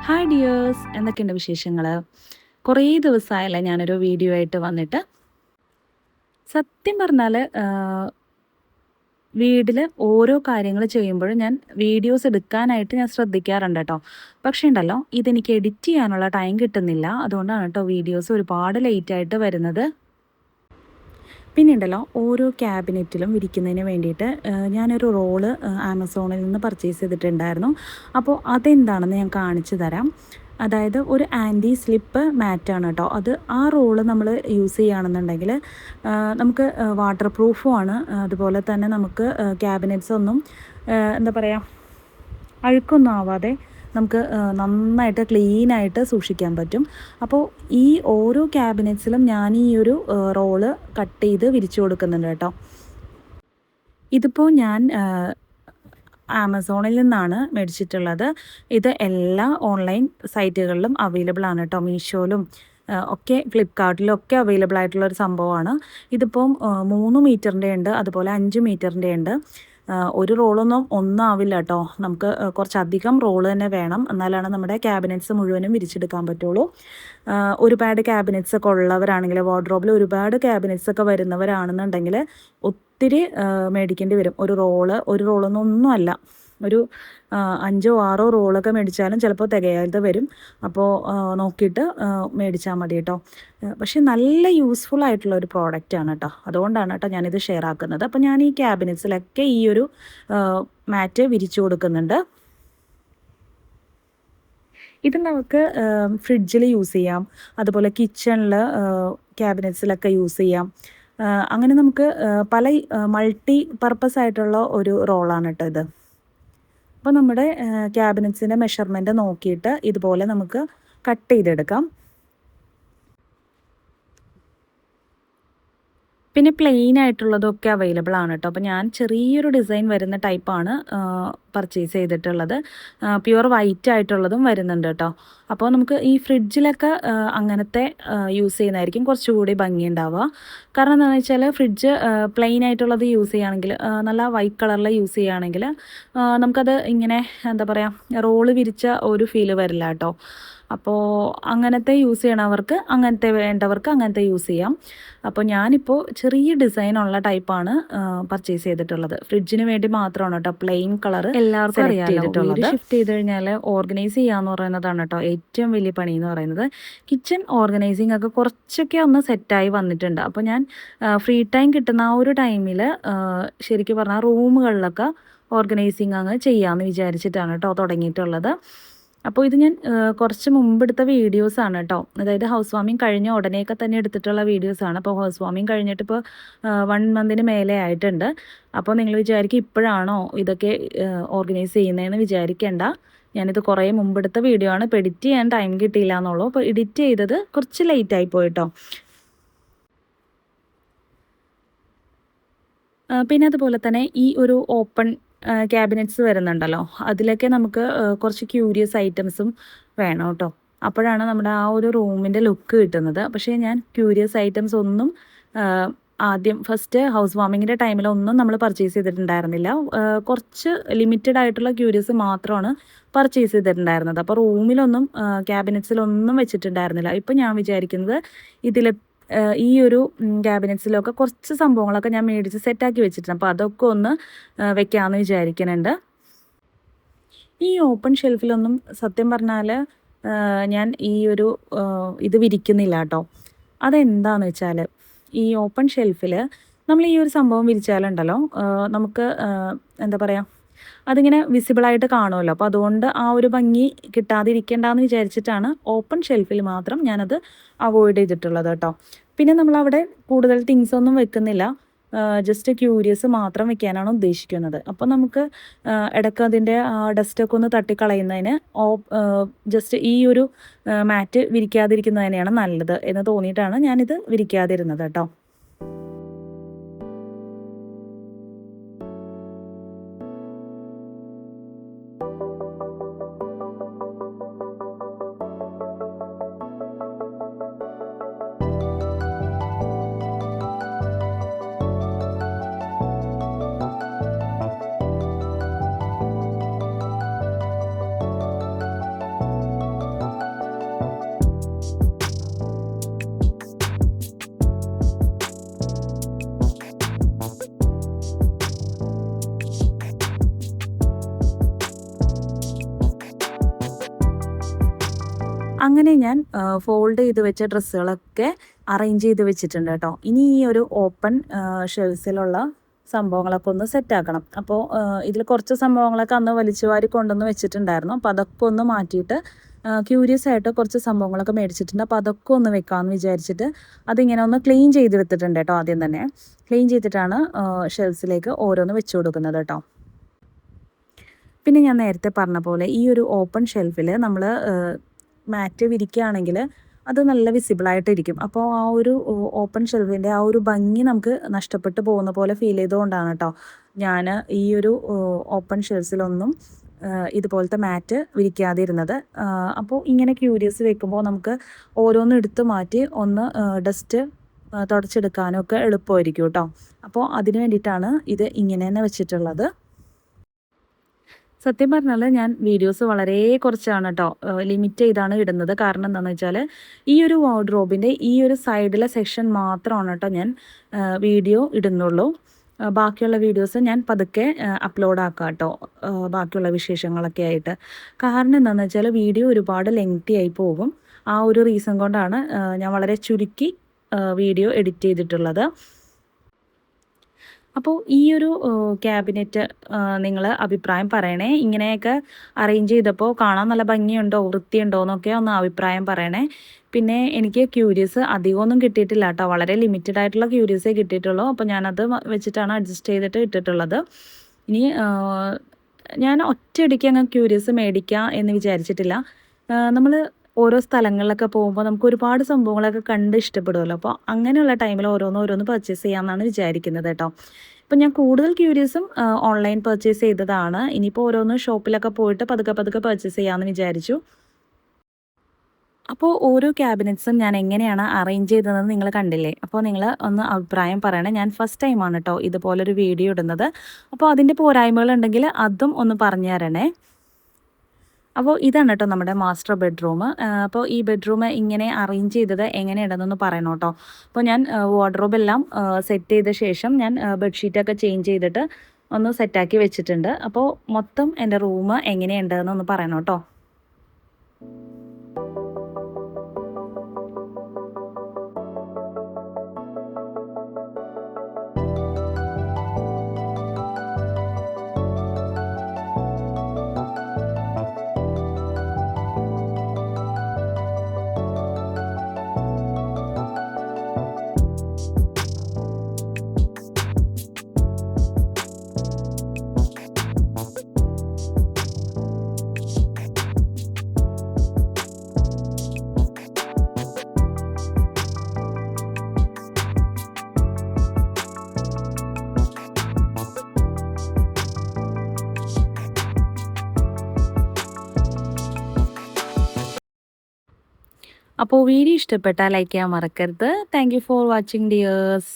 Hi dears, എന്തൊക്കെയുണ്ട് വിശേഷങ്ങൾ? കുറേ ദിവസമായല്ലേ ഞാനൊരു വീഡിയോ ആയിട്ട് വന്നിട്ട്. സത്യം പറഞ്ഞാൽ വീട്ടിൽ ഓരോ കാര്യങ്ങൾ ചെയ്യുമ്പോഴും ഞാൻ വീഡിയോസ് എടുക്കാനായിട്ട് ഞാൻ ശ്രദ്ധിക്കാറുണ്ട് കേട്ടോ. പക്ഷേ ഉണ്ടല്ലോ, ഇതെനിക്ക് എഡിറ്റ് ചെയ്യാനുള്ള ടൈം കിട്ടുന്നില്ല. അതുകൊണ്ടാണ് കേട്ടോ വീഡിയോസ് ഒരുപാട് ലേറ്റായിട്ട് വരുന്നത്. പിന്നെ ഉണ്ടല്ലോ, ഓരോ ക്യാബിനറ്റിലും വിരിക്കുന്നതിന് വേണ്ടിയിട്ട് ഞാനൊരു റോള് ആമസോണിൽ നിന്ന് പർച്ചേസ് ചെയ്തിട്ടുണ്ടായിരുന്നു. അപ്പോൾ അതെന്താണെന്ന് ഞാൻ കാണിച്ചു തരാം. അതായത് ഒരു ആൻറ്റി സ്ലിപ്പ് മാറ്റാണ് കേട്ടോ അത്. ആ റോള് നമ്മൾ യൂസ് ചെയ്യുകയാണെന്നുണ്ടെങ്കിൽ നമുക്ക് വാട്ടർ പ്രൂഫും ആണ്. അതുപോലെ തന്നെ നമുക്ക് ക്യാബിനറ്റ്സ് ഒന്നും എന്താ പറയുക, അഴുക്കൊന്നും ആവാതെ നമുക്ക് നന്നായിട്ട് ക്ലീനായിട്ട് സൂക്ഷിക്കാൻ പറ്റും. അപ്പോൾ ഈ ഓരോ ക്യാബിനറ്റ്സിലും ഞാൻ ഈ ഒരു റോള് കട്ട് ചെയ്ത് വിരിച്ചു കൊടുക്കുന്നുണ്ട് കേട്ടോ. ഇതിപ്പോൾ ഞാൻ ആമസോണിൽ നിന്നാണ് മേടിച്ചിട്ടുള്ളത്. ഇത് എല്ലാ ഓൺലൈൻ സൈറ്റുകളിലും അവൈലബിൾ ആണ് കേട്ടോ. മീഷോയിലും ഒക്കെ ഫ്ലിപ്കാർട്ടിലും ഒക്കെ അവൈലബിൾ ആയിട്ടുള്ളൊരു സംഭവമാണ്. ഇതിപ്പം 3 മീറ്ററിൻ്റെ ഉണ്ട്, അതുപോലെ 5 മീറ്ററിൻ്റെ ഉണ്ട്. ഒരു റോളൊന്നും ഒന്നും ആവില്ല കേട്ടോ. നമുക്ക് കുറച്ചധികം റോള് തന്നെ വേണം, എന്നാലാണ് നമ്മുടെ ക്യാബിനറ്റ്സ് മുഴുവനും വിരിച്ചെടുക്കാൻ പറ്റുള്ളൂ. ഒരുപാട് ക്യാബിനറ്റ്സ് ഒക്കെ ഉള്ളവരാണെങ്കിൽ, വാർഡ്രോബിൽ ഒരുപാട് ക്യാബിനറ്റ്സ് ഒക്കെ വരുന്നവരാണെന്നുണ്ടെങ്കിൽ ഒത്തിരി മേടിക്കേണ്ടി വരും. ഒരു റോളൊന്നും ഒന്നുമല്ല, ഒരു 5-6 റോളൊക്കെ മേടിച്ചാലും ചിലപ്പോൾ തികയാതെ വരും. അപ്പോൾ നോക്കിയിട്ട് മേടിച്ചാൽ മതി കേട്ടോ. പക്ഷേ നല്ല യൂസ്ഫുൾ ആയിട്ടുള്ള ഒരു പ്രോഡക്റ്റാണ് കേട്ടോ. അതുകൊണ്ടാണ് കേട്ടോ ഞാനിത് ഷെയർ ആക്കുന്നത്. അപ്പോൾ ഞാൻ ഈ ക്യാബിനറ്റ്സിലൊക്കെ ഈ ഒരു മാറ്റ് വിരിച്ചു കൊടുക്കുന്നുണ്ട്. ഇത് നമുക്ക് ഫ്രിഡ്ജിൽ യൂസ് ചെയ്യാം, അതുപോലെ കിച്ചണിൽ ക്യാബിനറ്റ്സിലൊക്കെ യൂസ് ചെയ്യാം. അങ്ങനെ നമുക്ക് പല മൾട്ടി പർപ്പസ് ആയിട്ടുള്ള ഒരു റോളാണ് കേട്ടോ ഇത്. അപ്പോൾ നമ്മുടെ ക്യാബിനറ്റ്സിൻ്റെ മെഷർമെൻറ്റ് നോക്കിയിട്ട് ഇതുപോലെ നമുക്ക് കട്ട് ചെയ്തെടുക്കാം. പിന്നെ പ്ലെയിൻ ആയിട്ടുള്ളതൊക്കെ അവൈലബിൾ ആണ് കേട്ടോ. അപ്പോൾ ഞാൻ ചെറിയൊരു ഡിസൈൻ വരുന്ന ടൈപ്പാണ് പർച്ചേസ് ചെയ്തിട്ടുള്ളത്. പ്യുവർ വൈറ്റ് ആയിട്ടുള്ളതും വരുന്നുണ്ട് കേട്ടോ. അപ്പോൾ നമുക്ക് ഈ ഫ്രിഡ്ജിലൊക്കെ അങ്ങനത്തെ യൂസ് ചെയ്യുന്നതായിരിക്കും കുറച്ചുകൂടി ഭംഗിയുണ്ടാവുക. കാരണം എന്താണെന്ന് വെച്ചാൽ ഫ്രിഡ്ജ് പ്ലെയിൻ ആയിട്ടുള്ളത് യൂസ് ചെയ്യുകയാണെങ്കിൽ, നല്ല വൈറ്റ് കളറിൽ യൂസ് ചെയ്യുകയാണെങ്കിൽ നമുക്കത് ഇങ്ങനെ എന്താ പറയുക, റോള് വിരിച്ച ഒരു ഫീല് വരില്ല കേട്ടോ. അപ്പോൾ അങ്ങനത്തെ യൂസ് ചെയ്യണവർക്ക് അങ്ങനത്തെ, വേണ്ടവർക്ക് അങ്ങനത്തെ യൂസ് ചെയ്യാം. അപ്പോൾ ഞാനിപ്പോൾ ചെറിയ ഡിസൈനുള്ള ടൈപ്പാണ് പർച്ചേസ് ചെയ്തിട്ടുള്ളത്. ഫ്രിഡ്ജിന് വേണ്ടി മാത്രമാണ് കേട്ടോ പ്ലെയിൻ കളർ എല്ലാവർക്കും അറിയാമല്ലോ. ഷിഫ്റ്റ് ചെയ്ത് കഴിഞ്ഞാൽ ഓർഗനൈസ് ചെയ്യാന്ന് പറയുന്നതാണ് കേട്ടോ ഏറ്റവും വലിയ പണി എന്ന് പറയുന്നത്. കിച്ചൺ ഓർഗനൈസിങ് ഒക്കെ കുറച്ചൊക്കെ ഒന്ന് സെറ്റായി വന്നിട്ടുണ്ട്. അപ്പോൾ ഞാൻ ഫ്രീ ടൈം കിട്ടുന്ന ആ ഒരു ടൈമിൽ ശരിക്കും പറഞ്ഞാൽ റൂമുകളിലൊക്കെ ഓർഗനൈസിങ് അങ്ങ് ചെയ്യാമെന്ന് വിചാരിച്ചിട്ടാണ് കേട്ടോ തുടങ്ങിയിട്ടുള്ളത്. അപ്പോൾ ഇത് ഞാൻ കുറച്ച് മുമ്പെടുത്ത വീഡിയോസാണ് കേട്ടോ. അതായത് ഹൗസ് വാമിങ് കഴിഞ്ഞ ഉടനെയൊക്കെ തന്നെ എടുത്തിട്ടുള്ള വീഡിയോസാണ്. അപ്പോൾ ഹൗസ് വാമിങ് കഴിഞ്ഞിട്ട് ഇപ്പോൾ 1 മന്തിന് മേലെ ആയിട്ടുണ്ട്. അപ്പോൾ നിങ്ങൾ വിചാരിക്കും ഇപ്പോഴാണോ ഇതൊക്കെ ഓർഗനൈസ് ചെയ്യുന്നതെന്ന് വിചാരിക്കേണ്ട. ഞാനിത് കുറേ മുമ്പെടുത്ത വീഡിയോ ആണ്. ഇപ്പോൾ എഡിറ്റ് ചെയ്യാൻ ടൈം കിട്ടിയില്ല എന്നുള്ളൂ. അപ്പോൾ എഡിറ്റ് ചെയ്തത് കുറച്ച് ലേറ്റായി പോയിട്ടോ. പിന്നെ അതുപോലെ തന്നെ ഈ ഒരു ഓപ്പൺ ക്യാബിനറ്റ്സ് വരുന്നുണ്ടല്ലോ, അതിലൊക്കെ നമുക്ക് കുറച്ച് ക്യൂരിയസ് ഐറ്റംസും വേണം കേട്ടോ. അപ്പോഴാണ് നമ്മുടെ ആ ഒരു റൂമിൻ്റെ ലുക്ക് കിട്ടുന്നത്. പക്ഷേ ഞാൻ ക്യൂരിയസ് ഐറ്റംസ് ഒന്നും ആദ്യം ഫസ്റ്റ് ഹൗസ് വാമിങ്ങിൻ്റെ ടൈമിലൊന്നും നമ്മൾ പർച്ചേസ് ചെയ്തിട്ടുണ്ടായിരുന്നില്ല. കുറച്ച് ലിമിറ്റഡ് ആയിട്ടുള്ള ക്യൂരിയസ് മാത്രമാണ് പർച്ചേസ് ചെയ്തിട്ടുണ്ടായിരുന്നത്. അപ്പോൾ റൂമിലൊന്നും ക്യാബിനറ്റ്സിലൊന്നും വെച്ചിട്ടുണ്ടായിരുന്നില്ല. ഇപ്പം ഞാൻ വിചാരിക്കുന്നത് ഇതിൽ ഈ ഒരു ക്യാബിനറ്റ്സിലൊക്കെ കുറച്ച് സംഭവങ്ങളൊക്കെ ഞാൻ മേടിച്ച് സെറ്റാക്കി വെച്ചിട്ടുണ്ട്. അപ്പോൾ അതൊക്കെ ഒന്ന് വെക്കാമെന്ന് വിചാരിക്കുന്നുണ്ട്. ഈ ഓപ്പൺ ഷെൽഫിലൊന്നും സത്യം പറഞ്ഞാൽ ഞാൻ ഈ ഒരു ഇത് വിരിക്കുന്നില്ല കേട്ടോ. അതെന്താണെന്ന് വെച്ചാൽ, ഈ ഓപ്പൺ ഷെൽഫിൽ നമ്മൾ ഈ ഒരു സംഭവം വിരിച്ചാലുണ്ടല്ലോ, നമുക്ക് എന്താ പറയുക, അതിങ്ങനെ വിസിബിളായിട്ട് കാണുമല്ലോ. അപ്പോൾ അതുകൊണ്ട് ആ ഒരു ഭംഗി കിട്ടാതിരിക്കേണ്ടെന്ന് വിചാരിച്ചിട്ടാണ് ഓപ്പൺ ഷെൽഫിൽ മാത്രം ഞാനത് അവോയ്ഡ് ചെയ്തിട്ടുള്ളത് കേട്ടോ. പിന്നെ നമ്മളവിടെ കൂടുതൽ തിങ്സ് ഒന്നും വെക്കുന്നില്ല, ജസ്റ്റ് ക്യൂരിയസ് മാത്രം വെക്കാനാണ് ഉദ്ദേശിക്കുന്നത്. അപ്പോൾ നമുക്ക് ഇടയ്ക്ക് അതിൻ്റെ ഡസ്റ്റൊക്കെ ഒന്ന് തട്ടിക്കളയുന്നതിന് ജസ്റ്റ് ഈ ഒരു മാറ്റ് വിരിക്കാതിരിക്കുന്നത് തന്നെയാണ് നല്ലത് എന്ന് തോന്നിയിട്ടാണ് ഞാനിത് വിരിക്കാതിരുന്നത് കേട്ടോ. അങ്ങനെ ഞാൻ ഫോൾഡ് ചെയ്ത് വെച്ച ഡ്രസ്സുകളൊക്കെ അറേഞ്ച് ചെയ്ത് വെച്ചിട്ടുണ്ട് കേട്ടോ. ഇനി ഈ ഒരു ഓപ്പൺ ഷെൽസിലുള്ള സംഭവങ്ങളൊക്കെ ഒന്ന് സെറ്റാക്കണം. അപ്പോൾ ഇതിൽ കുറച്ച് സംഭവങ്ങളൊക്കെ അന്ന് വലിച്ചു വാരി കൊണ്ടുവന്ന് വെച്ചിട്ടുണ്ടായിരുന്നു. അപ്പോൾ അതൊക്കെ ഒന്ന് മാറ്റിയിട്ട് ക്യൂരിയസ് ആയിട്ട് കുറച്ച് സംഭവങ്ങളൊക്കെ മേടിച്ചിട്ടുണ്ട്. അപ്പോൾ അതൊക്കെ ഒന്ന് വെക്കാമെന്ന് വിചാരിച്ചിട്ട് അതിങ്ങനെ ഒന്ന് ക്ലീൻ ചെയ്തെടുത്തിട്ടുണ്ട് കേട്ടോ. ആദ്യം തന്നെ ക്ലീൻ ചെയ്തിട്ടാണ് ഷെൽസിലേക്ക് ഓരോന്ന് വെച്ച് കൊടുക്കുന്നത് കേട്ടോ. പിന്നെ ഞാൻ നേരത്തെ പറഞ്ഞ പോലെ ഈ ഒരു ഓപ്പൺ ഷെൽഫിൽ നമ്മൾ മാറ്റ് വിരിക്കുകയാണെങ്കിൽ അത് നല്ല വിസിബിളായിട്ടിരിക്കും. അപ്പോൾ ആ ഒരു ഓപ്പൺ ഷെൽഫിൻ്റെ ആ ഒരു ഭംഗി നമുക്ക് നഷ്ടപ്പെട്ടു പോകുന്ന പോലെ ഫീൽ ചെയ്തുകൊണ്ടാണ് കേട്ടോ ഞാൻ ഈ ഒരു ഓപ്പൺ ഷെൽഫിലൊന്നും ഇതുപോലത്തെ മാറ്റ് വിരിക്കാതിരുന്നത്. അപ്പോൾ ഇങ്ങനെ ക്യൂരിയസ് വെക്കുമ്പോൾ നമുക്ക് ഓരോന്നും എടുത്ത് മാറ്റി ഒന്ന് ഡസ്റ്റ് തുടച്ചെടുക്കാനും ഒക്കെ എളുപ്പമായിരിക്കും കേട്ടോ. അപ്പോൾ അതിന് വേണ്ടിയിട്ടാണ് ഇത് ഇങ്ങനെ തന്നെ വെച്ചിട്ടുള്ളത്. സത്യം പറഞ്ഞാൽ ഞാൻ വീഡിയോസ് വളരെ കുറച്ചാണ് കേട്ടോ ലിമിറ്റ് ചെയ്താണ് ഇടുന്നത്. കാരണം എന്താണെന്ന് വെച്ചാൽ ഈ ഒരു വാർഡ്രോബിൻ്റെ ഈ ഒരു സൈഡിലെ സെക്ഷൻ മാത്രമാണ് കേട്ടോ ഞാൻ വീഡിയോ ഇടുന്നുള്ളൂ. ബാക്കിയുള്ള വീഡിയോസ് ഞാൻ പതുക്കെ അപ്ലോഡ് ആക്കാം കേട്ടോ, ബാക്കിയുള്ള വിശേഷങ്ങളൊക്കെ ആയിട്ട്. കാരണം എന്താണെന്ന് വെച്ചാൽ വീഡിയോ ഒരുപാട് ലെങ്തി ആയി പോകും. ആ ഒരു റീസൺ കൊണ്ടാണ് ഞാൻ വളരെ ചുരുക്കി വീഡിയോ എഡിറ്റ് ചെയ്തിട്ടുള്ളത്. അപ്പോൾ ഈ ഒരു ക്യാബിനറ്റ് നിങ്ങൾ അഭിപ്രായം പറയണേ. ഇങ്ങനെയൊക്കെ അറേഞ്ച് ചെയ്തപ്പോൾ കാണാൻ നല്ല ഭംഗിയുണ്ടോ വൃത്തിയുണ്ടോ എന്നൊക്കെ ഒന്ന് അഭിപ്രായം പറയണേ. പിന്നെ എനിക്ക് ക്യൂരിയസ് അധികമൊന്നും കിട്ടിയിട്ടില്ല കേട്ടോ, വളരെ ലിമിറ്റഡ് ആയിട്ടുള്ള ക്യൂരിയസേ കിട്ടിയിട്ടുള്ളൂ. അപ്പോൾ ഞാനത് വെച്ചിട്ടാണ് അഡ്ജസ്റ്റ് ചെയ്തിട്ട് ഇട്ടിട്ടുള്ളത്. ഇനി ഞാൻ ഒറ്റയടിക്ക് അങ്ങ് ക്യൂരിയസ് മേടിക്കാം എന്ന് വിചാരിച്ചിട്ടില്ല. നമ്മൾ ഓരോ സ്ഥലങ്ങളിലൊക്കെ പോകുമ്പോൾ നമുക്ക് ഒരുപാട് സംഭവങ്ങളൊക്കെ കണ്ട് ഇഷ്ടപ്പെടുമല്ലോ. അപ്പോൾ അങ്ങനെയുള്ള ടൈമിൽ ഓരോന്ന് പർച്ചേസ് ചെയ്യാമെന്നാണ് വിചാരിക്കുന്നത് കേട്ടോ. ഇപ്പം ഞാൻ കൂടുതൽ ക്യൂരിയസും ഓൺലൈൻ പർച്ചേസ് ചെയ്തതാണ്. ഇനിയിപ്പോൾ ഓരോന്ന് ഷോപ്പിലൊക്കെ പോയിട്ട് പതുക്കെ പർച്ചേസ് ചെയ്യാമെന്ന് വിചാരിച്ചു. അപ്പോൾ ഓരോ ക്യാബിനറ്റ്സും ഞാൻ എങ്ങനെയാണ് അറേഞ്ച് ചെയ്തതെന്ന് നിങ്ങൾ കണ്ടില്ലേ. അപ്പോൾ നിങ്ങൾ ഒന്ന് അഭിപ്രായം പറയണേ. ഞാൻ ഫസ്റ്റ് ടൈമാണ് കേട്ടോ ഇതുപോലൊരു വീഡിയോ ഇടുന്നത്. അപ്പോൾ അതിൻ്റെ പോരായ്മകളുണ്ടെങ്കിൽ അതും ഒന്ന് പറഞ്ഞു തരണേ. അപ്പോൾ ഇതാണ് കേട്ടോ നമ്മുടെ മാസ്റ്റർ ബെഡ്റൂം. അപ്പോൾ ഈ ബെഡ്റൂം ഇങ്ങനെ അറേഞ്ച് ചെയ്തത് എങ്ങനെയുണ്ടെന്നൊന്ന് പറയണം കേട്ടോ. അപ്പോൾ ഞാൻ വാർഡ്രോബെല്ലാം സെറ്റ് ചെയ്ത ശേഷം ഞാൻ ബെഡ്ഷീറ്റൊക്കെ ചേഞ്ച് ചെയ്തിട്ട് ഒന്ന് സെറ്റാക്കി വെച്ചിട്ടുണ്ട്. അപ്പോൾ മൊത്തം എൻ്റെ റൂം എങ്ങനെയുണ്ടെന്നൊന്ന് പറയണം കേട്ടോ. അപ്പോൾ വീഡിയോ ഇഷ്ടപ്പെട്ടാൽ ലൈക്ക് ചെയ്യാൻ മറക്കരുത്. Thank you for watching dears.